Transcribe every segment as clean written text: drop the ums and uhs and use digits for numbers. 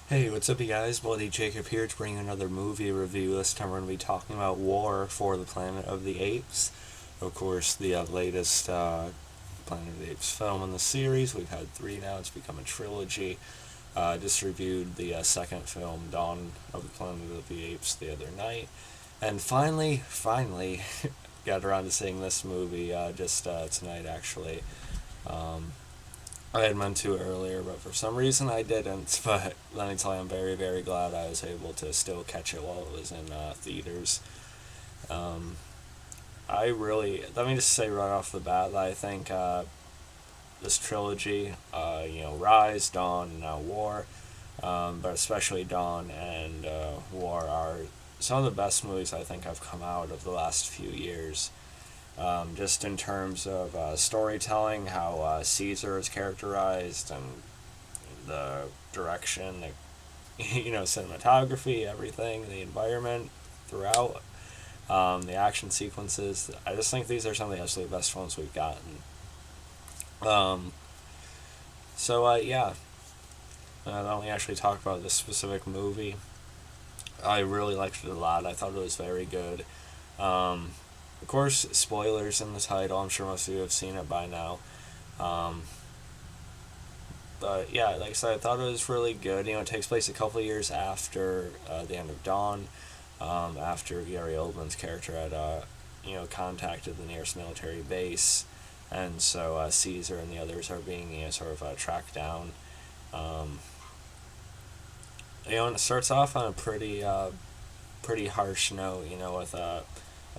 Hey, what's up, you guys? Bloody Jacob here to bring you another movie review. This time we're going to be talking about War for the Planet of the Apes. Of course, the latest Planet of the Apes film in the series. We've had three now, it's become a trilogy. Just reviewed the second film, Dawn of the Planet of the Apes, the other night. And finally, got around to seeing this movie just tonight, actually. I had meant to earlier, but for some reason I didn't. But let me tell you, I'm very, very glad I was able to still catch it while it was in theaters. Um, let me just say right off the bat that I think this trilogy, Rise, Dawn, and now War, but especially Dawn and War are some of the best movies I think have come out of the last few years. Just in terms of storytelling, how Caesar is characterized, and the direction, cinematography, everything, the environment throughout, the action sequences. I just think these are some of the absolute best films we've gotten. Um, yeah, let me actually talk about this specific movie. I really liked it a lot. I thought it was very good. Um, of course, spoilers in the title. I'm sure most of you have seen it by now. Um, but yeah, like I said, I thought it was really good. It takes place a couple of years after the end of Dawn, after Gary Oldman's character had, contacted the nearest military base, and so Caesar and the others are being, sort of tracked down. Um, and it starts off on a pretty harsh note, with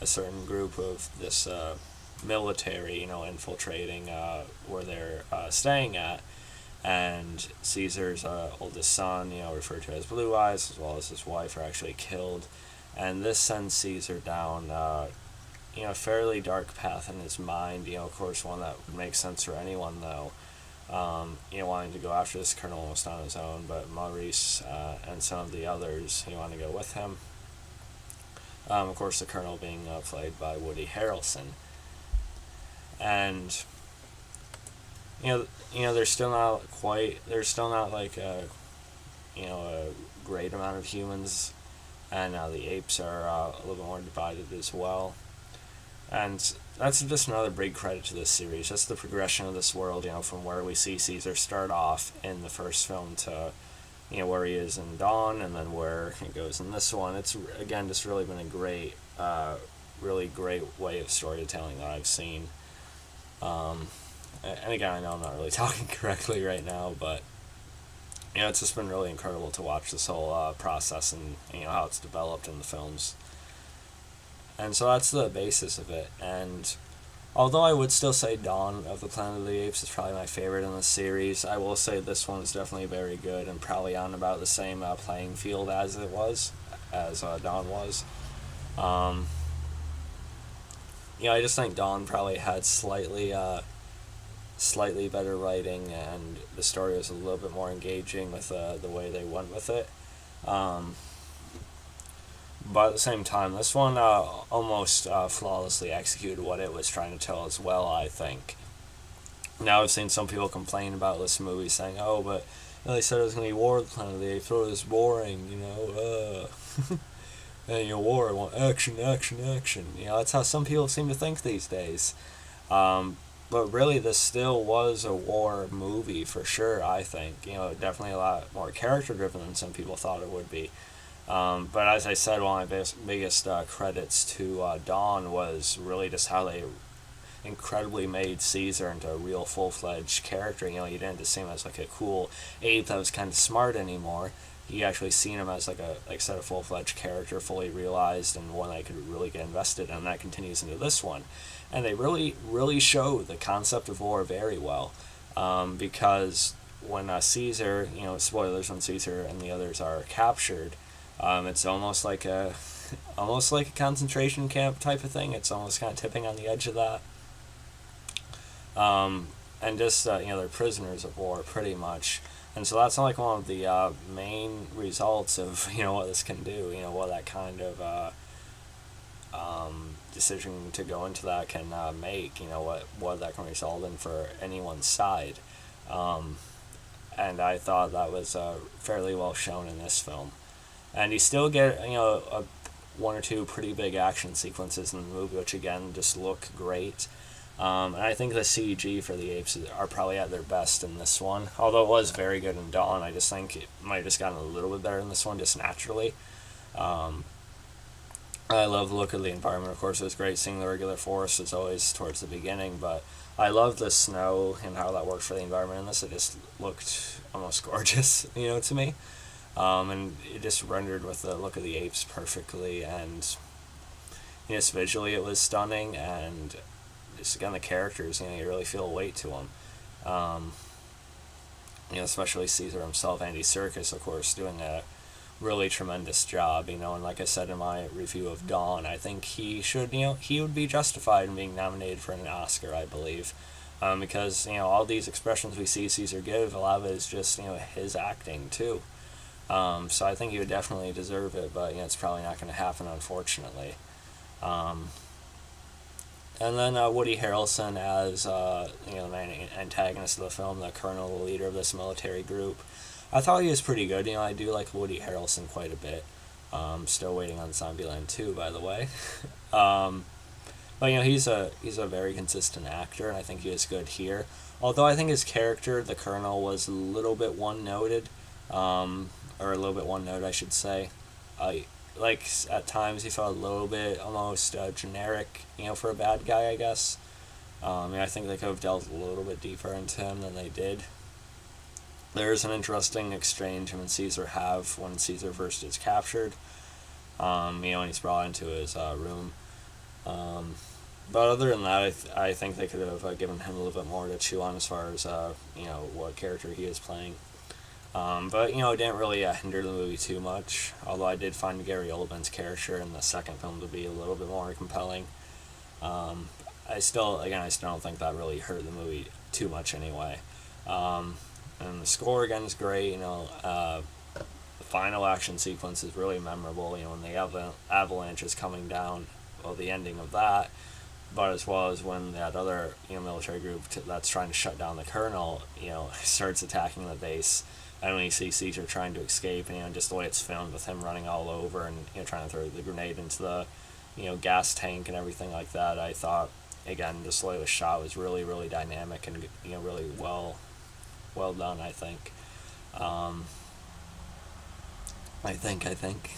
a certain group of this military, infiltrating where they're staying at. And Caesar's oldest son, referred to as Blue Eyes, as well as his wife, are actually killed. And this sends Caesar down, a fairly dark path in his mind, of course, one that would make sense for anyone, though. Wanting to go after this colonel almost on his own, but Maurice and some of the others, want to go with him. Of course, the colonel being played by Woody Harrelson. And there's still not like a great amount of humans, and the apes are a little bit more divided as well. And that's just another big credit to this series, just the progression of this world, from where we see Caesar start off in the first film to, where he is in Dawn, and then where he goes in this one. It's, again, just really been really great way of storytelling that I've seen. And again, I know I'm not really talking correctly right now, but it's just been really incredible to watch this whole process and how it's developed in the films. And so that's the basis of it. And although I would still say Dawn of the Planet of the Apes is probably my favorite in the series, I will say this one is definitely very good and probably on about the same playing field as Dawn was. I just think Dawn probably had slightly better writing, and the story was a little bit more engaging with the way they went with it. But at the same time, this one almost flawlessly executed what it was trying to tell as well, I think. Now, I've seen some people complain about this movie, saying, oh, but they said it was going to be War of the Planet of the Apes, it was boring, and war, I want action, action, action. That's how some people seem to think these days. But really, this still was a war movie for sure, I think. Definitely a lot more character-driven than some people thought it would be. But as I said, one of my biggest credits to Dawn was really just how they incredibly made Caesar into a real full-fledged character. You didn't just see him as like a cool ape that was kind of smart anymore. You actually seen him as like a full-fledged character, fully realized, and one I could really get invested in. And that continues into this one. And they really, really show the concept of war very well. Because when Caesar, spoilers, when Caesar and the others are captured, it's almost like a concentration camp type of thing. It's almost kind of tipping on the edge of that. And just they're prisoners of war pretty much. And so that's like one of the main results of what this can do. What that kind of decision to go into that can make. What that can result in for anyone's side. and I thought that was fairly well shown in this film. And you still get one or two pretty big action sequences in the movie, which again just look great. And I think the CG for the apes are probably at their best in this one. Although it was very good in Dawn, I just think it might have just gotten a little bit better in this one, just naturally. Um, I love the look of the environment. Of course, it was great seeing the regular forest as always towards the beginning, but I love the snow and how that worked for the environment in this. It just looked almost gorgeous, to me. And it just rendered with the look of the apes perfectly, and just visually it was stunning, and just again the characters, you really feel weight to them. Um, Especially Caesar himself, Andy Serkis, of course, doing a really tremendous job, and like I said in my review of Dawn, I think he should, he would be justified in being nominated for an Oscar, I believe, because, all these expressions we see Caesar give, a lot of it is just, his acting, too. So I think he would definitely deserve it, but, it's probably not going to happen, unfortunately. And then Woody Harrelson as, the main antagonist of the film, the colonel, the leader of this military group. I thought he was pretty good. I do like Woody Harrelson quite a bit. Still waiting on Zombieland 2, by the way. But he's a very consistent actor, and I think he was good here. Although I think his character, the Colonel, was a little bit one-noted, or a little bit one-note, I should say. Like at times he felt a little bit almost generic, for a bad guy, I guess. I think they could have delved a little bit deeper into him than they did. There's an interesting exchange him and Caesar have when Caesar first is captured. And he's brought into his room. But other than that, I think they could have given him a little bit more to chew on as far as what character he is playing. But it didn't really hinder the movie too much. Although I did find Gary Oldman's character in the second film to be a little bit more compelling. I still don't think that really hurt the movie too much anyway. And the score again is great. The final action sequence is really memorable. When the avalanche is coming down, the ending of that, but as well as when that other military group that's trying to shut down the colonel, starts attacking the base, and when you see Caesar trying to escape, and just the way it's filmed with him running all over and trying to throw the grenade into the gas tank and everything like that, I thought again just the way it was shot was really, really dynamic and really well done, I think. I think.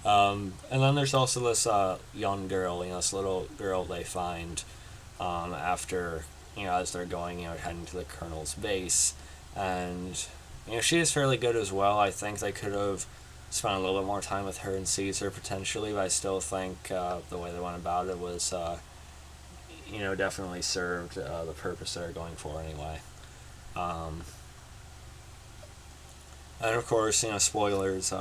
And then there's also this young girl, this little girl they find after, as they're going, heading to the colonel's base. And, she is fairly good as well. I think they could have spent a little bit more time with her and Caesar potentially, but I still think the way they went about it was, definitely served the purpose they're going for anyway. And of course, spoilers,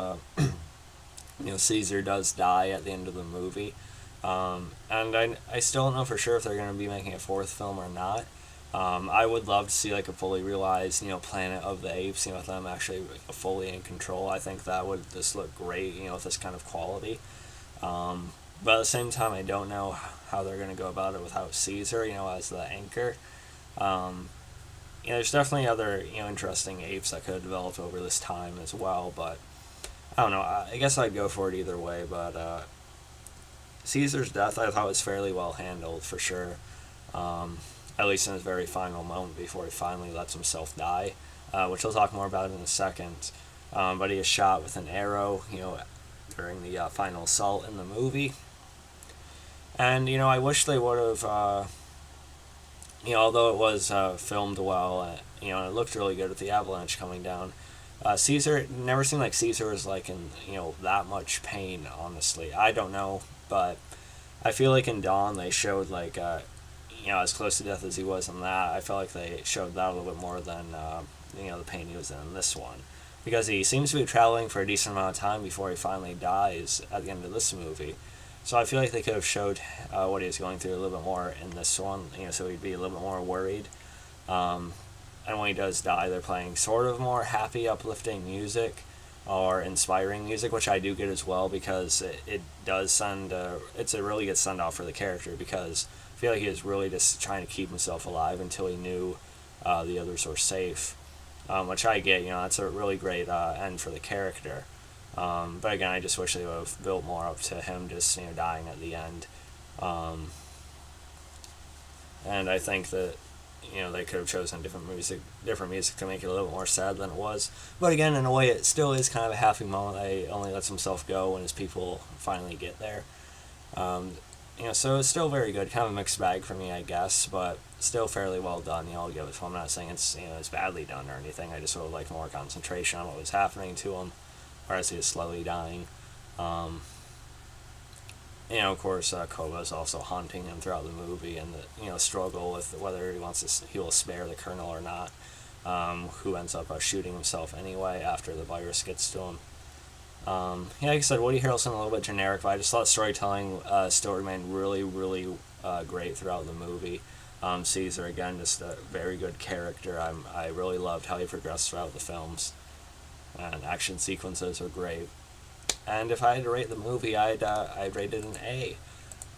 Caesar does die at the end of the movie. And I still don't know for sure if they're going to be making a fourth film or not. I would love to see a fully realized, Planet of the Apes, with them actually fully in control. I think that would just look great, with this kind of quality. But at the same time, I don't know how they're going to go about it without Caesar, as the anchor. There's definitely other, interesting apes that could have developed over this time as well, but I don't know. I guess I'd go for it either way, but Caesar's death I thought was fairly well handled for sure. At least in his very final moment before he finally lets himself die, which I'll talk more about in a second. But he is shot with an arrow, during the final assault in the movie. And, I wish they would have, although it was filmed well, and it looked really good with the avalanche coming down, Caesar, it never seemed like Caesar was in, that much pain, honestly. I don't know, but I feel like in Dawn they showed as close to death as he was in that. I felt like they showed that a little bit more than, the pain he was in this one. Because he seems to be traveling for a decent amount of time before he finally dies at the end of this movie. So I feel like they could have showed what he was going through a little bit more in this one, so he'd be a little bit more worried. And when he does die, they're playing sort of more happy, uplifting music or inspiring music, which I do get as well, because it does send, it's a really good send-off for the character, because I feel like he was really just trying to keep himself alive until he knew the others were safe. which I get. That's a really great end for the character. But again, I just wish they would have built more up to him just dying at the end. And I think that they could have chosen different music to make it a little more sad than it was. But again, in a way, it still is kind of a happy moment. He only lets himself go when his people finally get there. So it's still very good. Kind of a mixed bag for me, I guess, but still fairly well done. I'll give it to him. I'm not saying it's badly done or anything. I just would have liked more concentration on what was happening to him, whereas he is slowly dying. Of course, Koba is also haunting him throughout the movie, and the struggle with whether he will spare the colonel or not, who ends up shooting himself anyway after the virus gets to him. Like I said, Woody Harrelson a little bit generic, but I just thought storytelling still remained really, really great throughout the movie. Caesar, again, just a very good character. I really loved how he progressed throughout the films, and action sequences were great. And if I had to rate the movie, I'd rate it an A.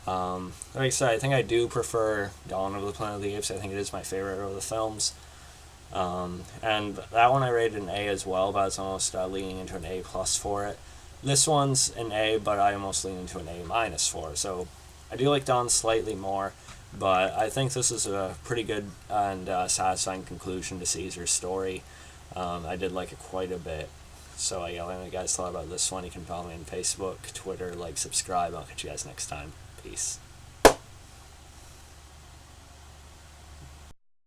Like I said, I think I do prefer Dawn of the Planet of the Apes. I think it is my favorite of the films. And that one I rated an A as well, but I was almost leaning into an A plus for it. This one's an A, but I almost lean into an A minus for it. So I do like Dawn slightly more, but I think this is a pretty good and satisfying conclusion to Caesar's story. I did like it quite a bit. So let me know what you guys thought about this one. You can follow me on Facebook, Twitter, subscribe. I'll catch you guys next time. Peace.